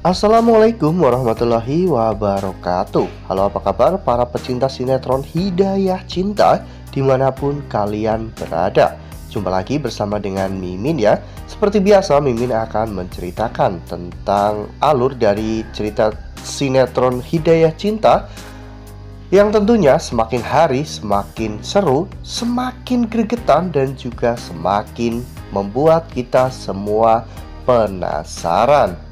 Assalamualaikum warahmatullahi wabarakatuh. Halo, apa kabar para pecinta sinetron Hidayah Cinta dimanapun kalian berada. Jumpa lagi bersama dengan Mimin ya. Seperti biasa, Mimin akan menceritakan tentang alur dari cerita sinetron Hidayah Cinta yang tentunya semakin hari semakin seru, semakin gregetan, dan juga semakin membuat kita semua penasaran.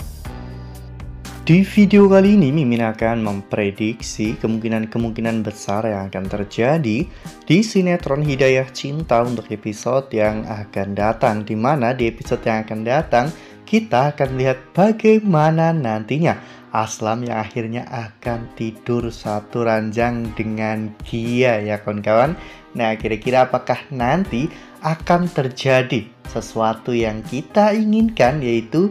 Di video kali ini, Mimin akan memprediksi kemungkinan-kemungkinan besar yang akan terjadi di sinetron Hidayah Cinta untuk episode yang akan datang. Di mana di episode yang akan datang, kita akan lihat bagaimana nantinya Aslam yang akhirnya akan tidur satu ranjang dengan Gia ya kawan-kawan. Nah, kira-kira apakah nanti akan terjadi sesuatu yang kita inginkan, yaitu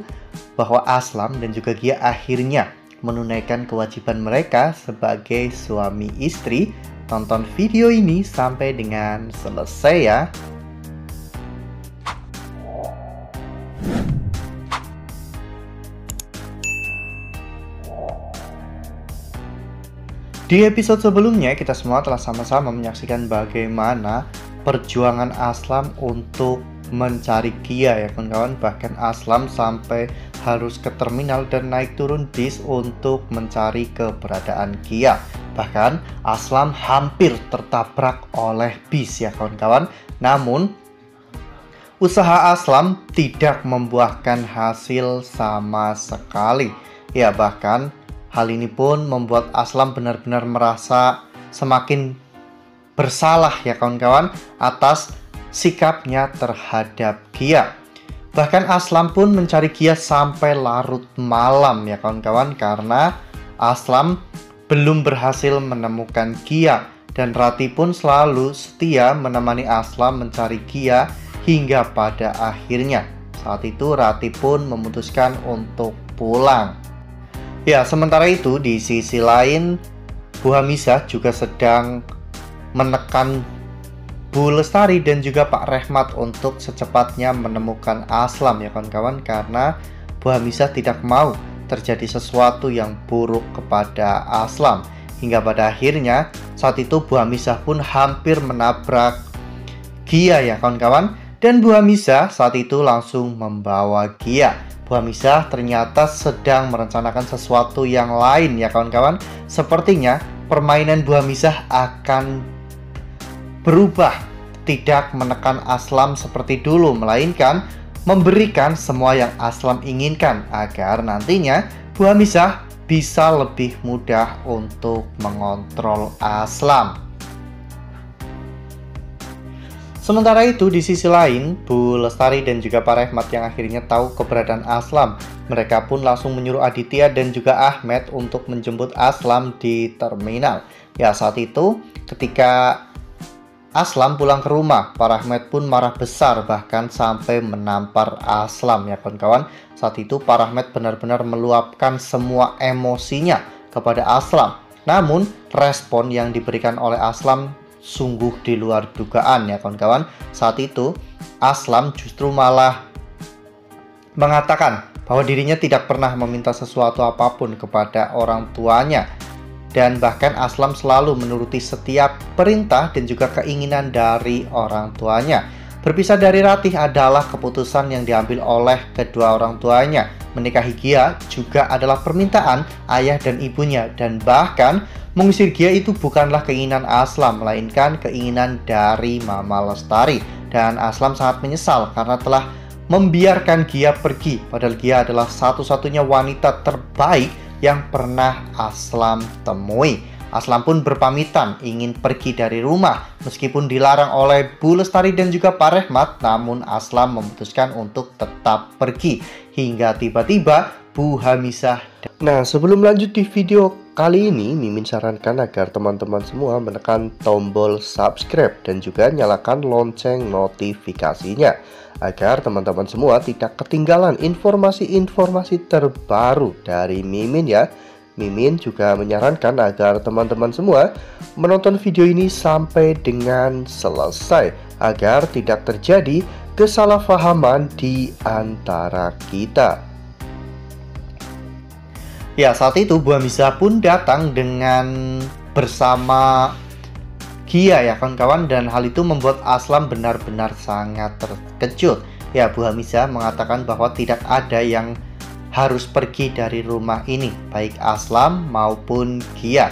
bahwa Aslam dan juga Gia akhirnya menunaikan kewajiban mereka sebagai suami istri? Tonton video ini sampai dengan selesai ya. Di episode sebelumnya, kita semua telah sama-sama menyaksikan bagaimana perjuangan Aslam untuk mencari Gia ya kawan-kawan. Bahkan Aslam sampai harus ke terminal dan naik turun bis untuk mencari keberadaan Gia. Bahkan Aslam hampir tertabrak oleh bis ya kawan-kawan. Namun usaha Aslam tidak membuahkan hasil sama sekali. Ya, bahkan hal ini pun membuat Aslam benar-benar merasa semakin bersalah ya kawan-kawan atas sikapnya terhadap Gia. Bahkan Aslam pun mencari Gia sampai larut malam ya kawan-kawan, karena Aslam belum berhasil menemukan Gia. Dan Rati pun selalu setia menemani Aslam mencari Gia hingga pada akhirnya saat itu Rati pun memutuskan untuk pulang. Ya, sementara itu di sisi lain Bu Hamisah juga sedang menekan Bu Lestari dan juga Pak Rehmat untuk secepatnya menemukan Aslam ya kawan-kawan, karena Bu Hamisah tidak mau terjadi sesuatu yang buruk kepada Aslam. Hingga pada akhirnya saat itu Bu Hamisah pun hampir menabrak Gia ya kawan-kawan, dan Bu Hamisah saat itu langsung membawa Gia. Bu Hamisah ternyata sedang merencanakan sesuatu yang lain ya kawan-kawan. Sepertinya permainan Bu Hamisah akan berubah, tidak menekan Aslam seperti dulu, melainkan memberikan semua yang Aslam inginkan agar nantinya Bu Hamisah bisa lebih mudah untuk mengontrol Aslam. Sementara itu di sisi lain, Bu Lestari dan juga Pak Rehmat yang akhirnya tahu keberadaan Aslam, mereka pun langsung menyuruh Aditya dan juga Ahmed untuk menjemput Aslam di terminal. Ya, saat itu ketika Aslam pulang ke rumah, Pak Rahmat pun marah besar, bahkan sampai menampar Aslam ya kawan-kawan. Saat itu Pak Rahmat benar-benar meluapkan semua emosinya kepada Aslam. Namun respon yang diberikan oleh Aslam sungguh di luar dugaan ya kawan-kawan. Saat itu Aslam justru malah mengatakan bahwa dirinya tidak pernah meminta sesuatu apapun kepada orang tuanya. Dan bahkan Aslam selalu menuruti setiap perintah dan juga keinginan dari orang tuanya. Berpisah dari Ratih adalah keputusan yang diambil oleh kedua orang tuanya. Menikahi Gia juga adalah permintaan ayah dan ibunya. Dan bahkan mengusir Gia itu bukanlah keinginan Aslam, melainkan keinginan dari Mama Lestari. Dan Aslam sangat menyesal karena telah membiarkan Gia pergi. Padahal Gia adalah satu-satunya wanita terbaik yang pernah Aslam temui. Aslam pun berpamitan ingin pergi dari rumah meskipun dilarang oleh Bu Lestari dan juga Pak Rehmat, namun Aslam memutuskan untuk tetap pergi hingga tiba-tiba Bu Hamisah. Nah, sebelum lanjut di video kali ini, Mimin sarankan agar teman-teman semua menekan tombol subscribe dan juga nyalakan lonceng notifikasinya agar teman-teman semua tidak ketinggalan informasi-informasi terbaru dari Mimin ya. Mimin juga menyarankan agar teman-teman semua menonton video ini sampai dengan selesai agar tidak terjadi kesalahpahaman di antara kita. Ya, saat itu Bu Hamiza pun datang dengan bersama Gia ya kawan-kawan, dan hal itu membuat Aslam benar-benar sangat terkejut. Ya, Bu Hamiza mengatakan bahwa tidak ada yang harus pergi dari rumah ini, baik Aslam maupun Gia.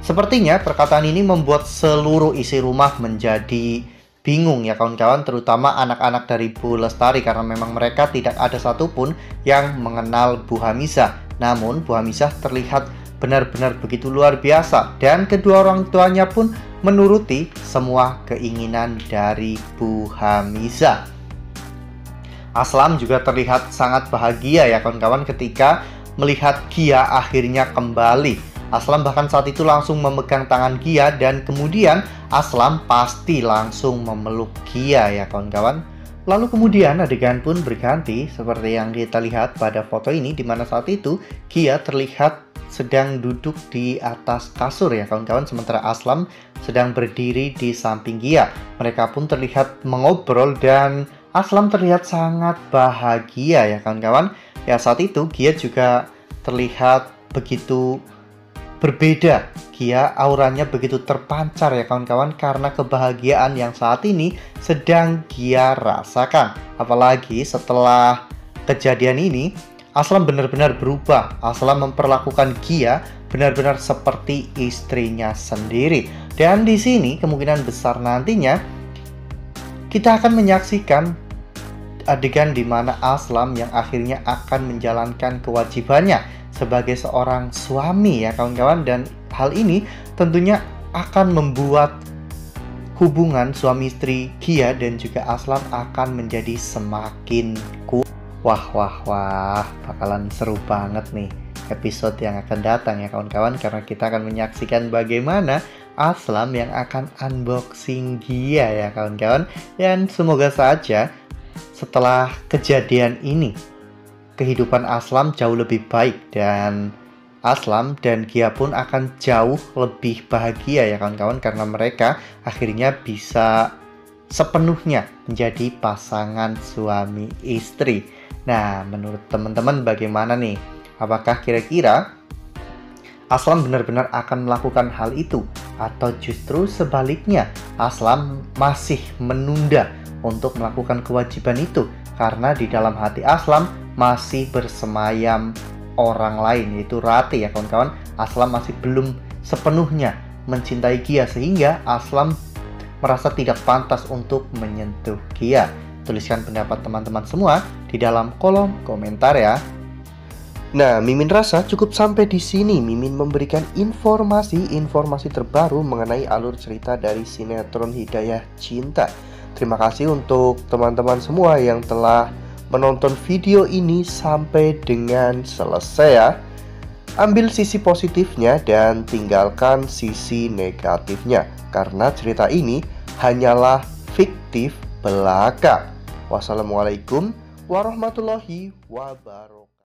Sepertinya perkataan ini membuat seluruh isi rumah menjadi bingung ya kawan-kawan, terutama anak-anak dari Bu Lestari, karena memang mereka tidak ada satupun yang mengenal Bu Hamiza. Namun Bu Hamiza terlihat benar-benar begitu luar biasa, dan kedua orang tuanya pun menuruti semua keinginan dari Bu Hamiza. Aslam juga terlihat sangat bahagia ya kawan-kawan ketika melihat Gia akhirnya kembali. Aslam bahkan saat itu langsung memegang tangan Gia, dan kemudian Aslam pasti langsung memeluk Gia ya kawan-kawan. Lalu kemudian adegan pun berganti seperti yang kita lihat pada foto ini, di mana saat itu Gia terlihat sedang duduk di atas kasur ya kawan-kawan, sementara Aslam sedang berdiri di samping Gia. Mereka pun terlihat mengobrol dan Aslam terlihat sangat bahagia ya kawan-kawan. Ya, saat itu Gia juga terlihat begitu berbeda. Gia auranya begitu terpancar ya kawan-kawan, karena kebahagiaan yang saat ini sedang Gia rasakan. Apalagi setelah kejadian ini, Aslam benar-benar berubah. Aslam memperlakukan Gia benar-benar seperti istrinya sendiri. Dan di sini kemungkinan besar nantinya kita akan menyaksikan adegan di mana Aslam yang akhirnya akan menjalankan kewajibannya sebagai seorang suami ya kawan-kawan, dan hal ini tentunya akan membuat hubungan suami istri Gia dan juga Aslam akan menjadi semakin kuat. Wah, bakalan seru banget nih episode yang akan datang ya kawan-kawan, karena kita akan menyaksikan bagaimana Aslam yang akan unboxing Gia ya kawan-kawan. Dan semoga saja setelah kejadian ini kehidupan Aslam jauh lebih baik, dan Aslam dan Gia pun akan jauh lebih bahagia ya kawan-kawan, karena mereka akhirnya bisa sepenuhnya menjadi pasangan suami istri. Nah, menurut teman-teman bagaimana nih? Apakah kira-kira Aslam benar-benar akan melakukan hal itu, atau justru sebaliknya Aslam masih menunda untuk melakukan kewajiban itu karena di dalam hati Aslam masih bersemayam orang lain, yaitu Rati ya kawan-kawan. Aslam masih belum sepenuhnya mencintai Gia, sehingga Aslam merasa tidak pantas untuk menyentuh Gia. Tuliskan pendapat teman-teman semua di dalam kolom komentar ya. Nah, Mimin rasa cukup sampai di sini. Mimin memberikan informasi terbaru mengenai alur cerita dari sinetron Hidayah Cinta. Terima kasih untuk teman-teman semua yang telah menonton video ini sampai dengan selesai ya. Ambil sisi positifnya dan tinggalkan sisi negatifnya, karena cerita ini hanyalah fiktif belaka. Wassalamualaikum warahmatullahi wabarakatuh.